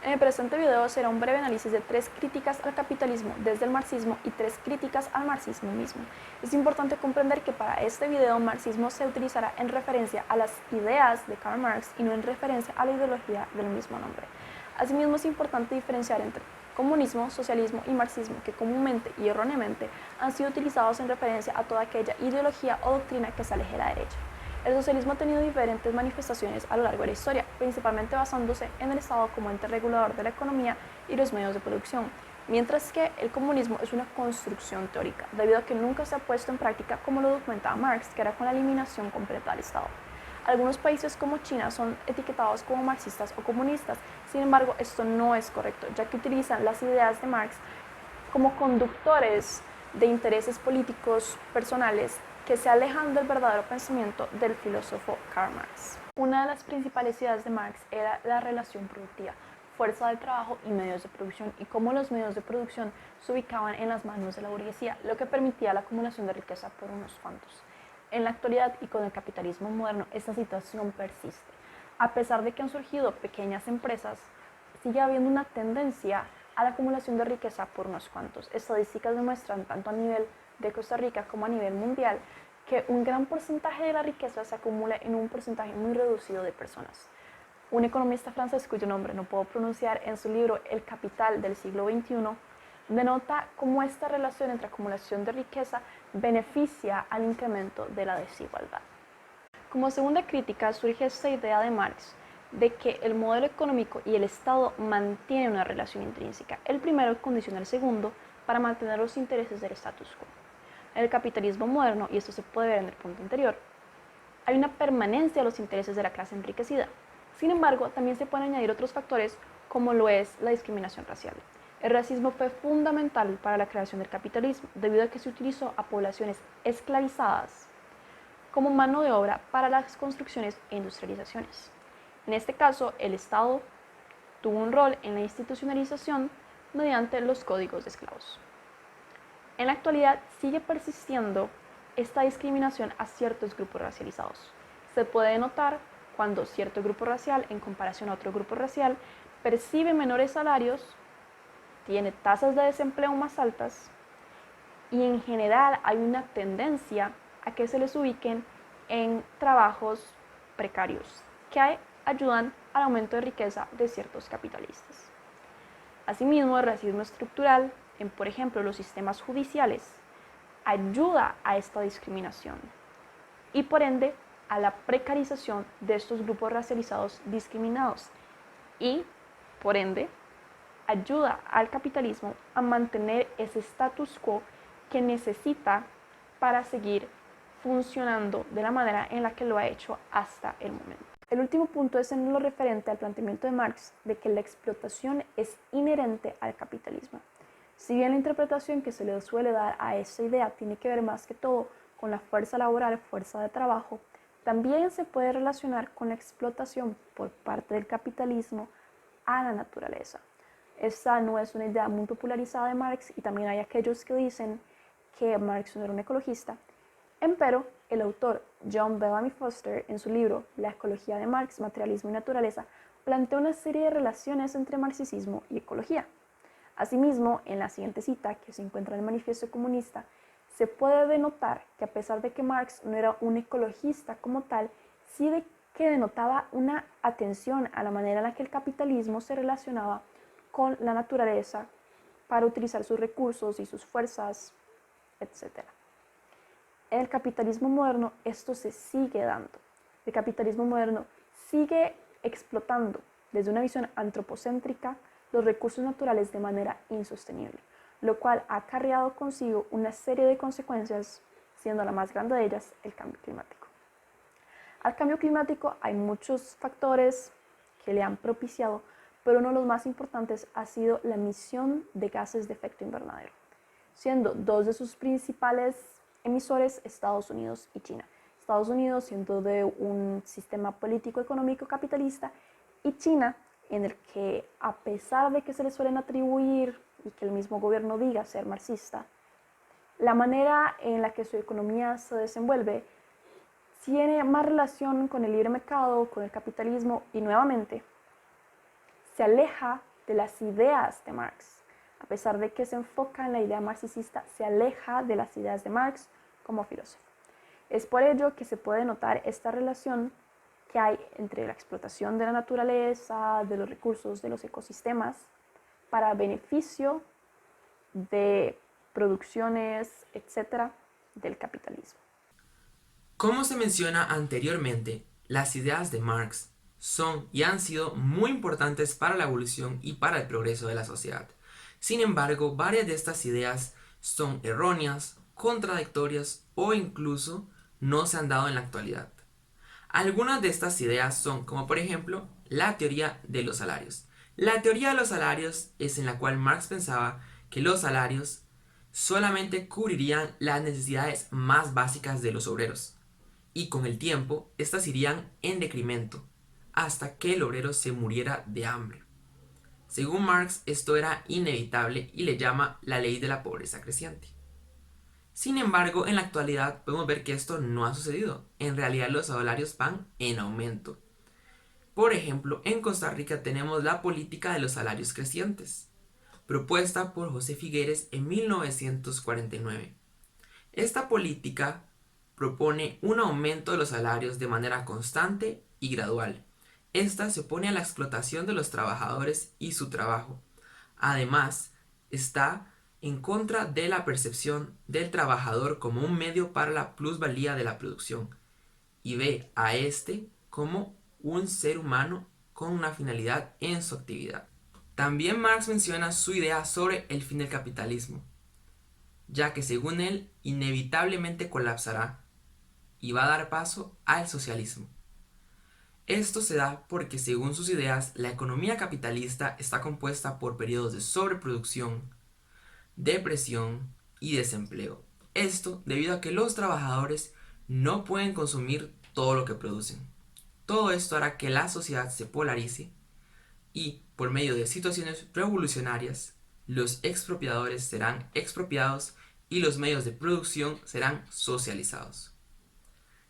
En el presente video será un breve análisis de 3 críticas al capitalismo desde el marxismo y 3 críticas al marxismo mismo. Es importante comprender que para este video marxismo se utilizará en referencia a las ideas de Karl Marx y no en referencia a la ideología del mismo nombre. Asimismo es importante diferenciar entre comunismo, socialismo y marxismo que comúnmente y erróneamente han sido utilizados en referencia a toda aquella ideología o doctrina que se aleje de la derecha. El socialismo ha tenido diferentes manifestaciones a lo largo de la historia, principalmente basándose en el Estado como ente regulador de la economía y los medios de producción, mientras que el comunismo es una construcción teórica, debido a que nunca se ha puesto en práctica como lo documentaba Marx, que era con la eliminación completa del Estado. Algunos países como China son etiquetados como marxistas o comunistas, sin embargo esto no es correcto, ya que utilizan las ideas de Marx como conductores de intereses políticos personales que se alejan del verdadero pensamiento del filósofo Karl Marx. Una de las principales ideas de Marx era la relación productiva, fuerza de trabajo y medios de producción, y cómo los medios de producción se ubicaban en las manos de la burguesía, lo que permitía la acumulación de riqueza por unos cuantos. En la actualidad y con el capitalismo moderno, esta situación persiste. A pesar de que han surgido pequeñas empresas, sigue habiendo una tendencia a la acumulación de riqueza por unos cuantos. Estadísticas demuestran, tanto a nivel de Costa Rica como a nivel mundial, que un gran porcentaje de la riqueza se acumula en un porcentaje muy reducido de personas. Un economista francés, cuyo nombre no puedo pronunciar, en su libro El Capital del siglo XXI, denota cómo esta relación entre acumulación de riqueza beneficia al incremento de la desigualdad. Como segunda crítica surge esta idea de Marx de que el modelo económico y el Estado mantienen una relación intrínseca. El primero condiciona al segundo para mantener los intereses del status quo. En el capitalismo moderno, y esto se puede ver en el punto anterior, hay una permanencia de los intereses de la clase enriquecida. Sin embargo, también se pueden añadir otros factores como lo es la discriminación racial. El racismo fue fundamental para la creación del capitalismo debido a que se utilizó a poblaciones esclavizadas como mano de obra para las construcciones e industrializaciones. En este caso, el Estado tuvo un rol en la institucionalización mediante los códigos de esclavos. En la actualidad sigue persistiendo esta discriminación a ciertos grupos racializados. Se puede notar cuando cierto grupo racial, en comparación a otro grupo racial, percibe menores salarios, tiene tasas de desempleo más altas y en general hay una tendencia a que se les ubiquen en trabajos precarios que ayudan al aumento de riqueza de ciertos capitalistas. Asimismo, el racismo estructural en, por ejemplo, los sistemas judiciales ayuda a esta discriminación y, por ende, a la precarización de estos grupos racializados discriminados y, por ende, ayuda al capitalismo a mantener ese status quo que necesita para seguir funcionando de la manera en la que lo ha hecho hasta el momento. El último punto es en lo referente al planteamiento de Marx de que la explotación es inherente al capitalismo. Si bien la interpretación que se le suele dar a esta idea tiene que ver más que todo con la fuerza laboral, fuerza de trabajo, también se puede relacionar con la explotación por parte del capitalismo a la naturaleza. Esta no es una idea muy popularizada de Marx y también hay aquellos que dicen que Marx no era un ecologista. Empero, el autor John Bellamy Foster, en su libro La ecología de Marx, materialismo y naturaleza, plantea una serie de relaciones entre marxismo y ecología. Asimismo, en la siguiente cita, que se encuentra en el Manifiesto Comunista, se puede denotar que a pesar de que Marx no era un ecologista como tal, sí que denotaba una atención a la manera en la que el capitalismo se relacionaba con la naturaleza para utilizar sus recursos y sus fuerzas, etc. En el capitalismo moderno esto se sigue dando. El capitalismo moderno sigue explotando desde una visión antropocéntrica los recursos naturales de manera insostenible, lo cual ha acarreado consigo una serie de consecuencias, siendo la más grande de ellas el cambio climático. Al cambio climático hay muchos factores que le han propiciado, pero uno de los más importantes ha sido la emisión de gases de efecto invernadero, siendo dos de sus principales emisores Estados Unidos y China. Estados Unidos siendo de un sistema político económico capitalista y China en el que, a pesar de que se le suelen atribuir y que el mismo gobierno diga ser marxista, la manera en la que su economía se desenvuelve tiene más relación con el libre mercado, con el capitalismo y nuevamente se aleja de las ideas de Marx. A pesar de que se enfoca en la idea marxista, se aleja de las ideas de Marx como filósofo. Es por ello que se puede notar esta relación que hay entre la explotación de la naturaleza, de los recursos, de los ecosistemas, para beneficio de producciones, etcétera, del capitalismo. Como se menciona anteriormente, las ideas de Marx son y han sido muy importantes para la evolución y para el progreso de la sociedad. Sin embargo, varias de estas ideas son erróneas, contradictorias o incluso no se han dado en la actualidad. Algunas de estas ideas son, como por ejemplo, la teoría de los salarios. La teoría de los salarios es en la cual Marx pensaba que los salarios solamente cubrirían las necesidades más básicas de los obreros, y con el tiempo estas irían en decremento hasta que el obrero se muriera de hambre. Según Marx, esto era inevitable y le llama la ley de la pobreza creciente. Sin embargo, en la actualidad podemos ver que esto no ha sucedido. En realidad los salarios van en aumento. Por ejemplo, en Costa Rica tenemos la política de los salarios crecientes, propuesta por José Figueres en 1949. Esta política propone un aumento de los salarios de manera constante y gradual. Esta se opone a la explotación de los trabajadores y su trabajo. Además, está en contra de la percepción del trabajador como un medio para la plusvalía de la producción y ve a este como un ser humano con una finalidad en su actividad. También Marx menciona su idea sobre el fin del capitalismo, ya que según él inevitablemente colapsará y va a dar paso al socialismo. Esto se da porque según sus ideas la economía capitalista está compuesta por periodos de sobreproducción, depresión y desempleo. Esto debido a que los trabajadores no pueden consumir todo lo que producen. Todo esto hará que la sociedad se polarice y por medio de situaciones revolucionarias los expropiadores serán expropiados y los medios de producción serán socializados.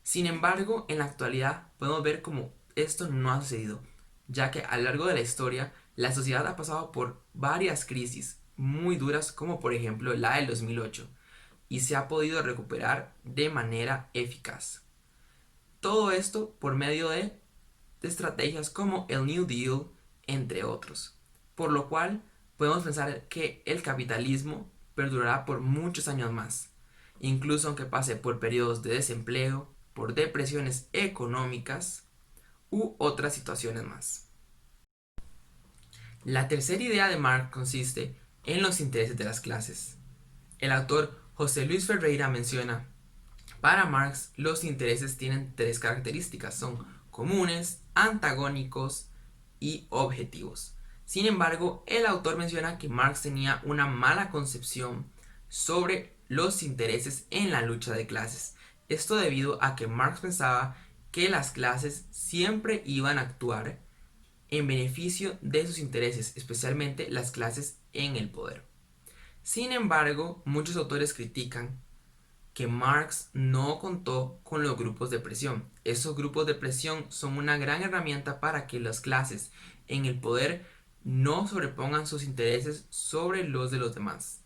Sin embargo, en la actualidad podemos ver cómo esto no ha sucedido, ya que a lo largo de la historia la sociedad ha pasado por varias crisis muy duras como por ejemplo la del 2008 y se ha podido recuperar de manera eficaz. Todo esto por medio de estrategias como el New Deal, entre otros, por lo cual podemos pensar que el capitalismo perdurará por muchos años más, incluso aunque pase por periodos de desempleo, por depresiones económicas u otras situaciones más. La tercera idea de Marx consiste en los intereses de las clases. El autor José Luis Ferreira menciona: para Marx los intereses tienen tres características, son comunes, antagónicos y objetivos. Sin embargo, el autor menciona que Marx tenía una mala concepción sobre los intereses en la lucha de clases. Esto debido a que Marx pensaba que las clases siempre iban a actuar en beneficio de sus intereses, especialmente las clases en el poder. Sin embargo, muchos autores critican que Marx no contó con los grupos de presión. Esos grupos de presión son una gran herramienta para que las clases en el poder no sobrepongan sus intereses sobre los de los demás.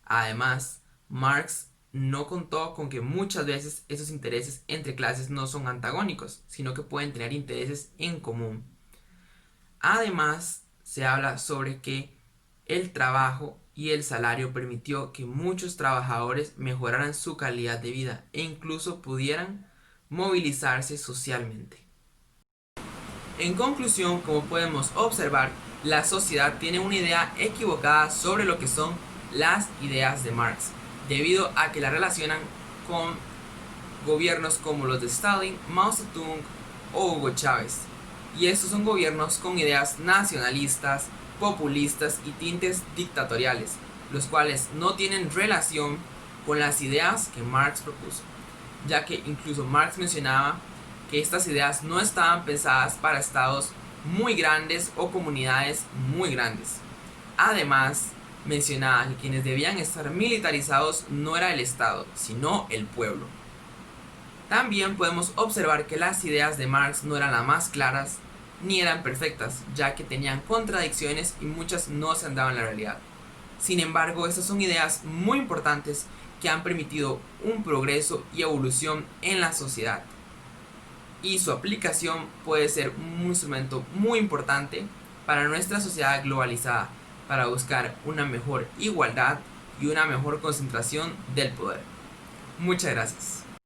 Además, Marx no contó con que muchas veces esos intereses entre clases no son antagónicos, sino que pueden tener intereses en común. Además, se habla sobre que el trabajo y el salario permitió que muchos trabajadores mejoraran su calidad de vida e incluso pudieran movilizarse socialmente. En conclusión, como podemos observar, la sociedad tiene una idea equivocada sobre lo que son las ideas de Marx, debido a que la relacionan con gobiernos como los de Stalin, Mao Zedong o Hugo Chávez. Y estos son gobiernos con ideas nacionalistas, populistas y tintes dictatoriales, los cuales no tienen relación con las ideas que Marx propuso, ya que incluso Marx mencionaba que estas ideas no estaban pensadas para estados muy grandes o comunidades muy grandes. Además, mencionaba que quienes debían estar militarizados no era el Estado, sino el pueblo. También podemos observar que las ideas de Marx no eran las más claras ni eran perfectas, ya que tenían contradicciones y muchas no se han dado en la realidad. Sin embargo, estas son ideas muy importantes que han permitido un progreso y evolución en la sociedad. Y su aplicación puede ser un instrumento muy importante para nuestra sociedad globalizada, para buscar una mejor igualdad y una mejor concentración del poder. Muchas gracias.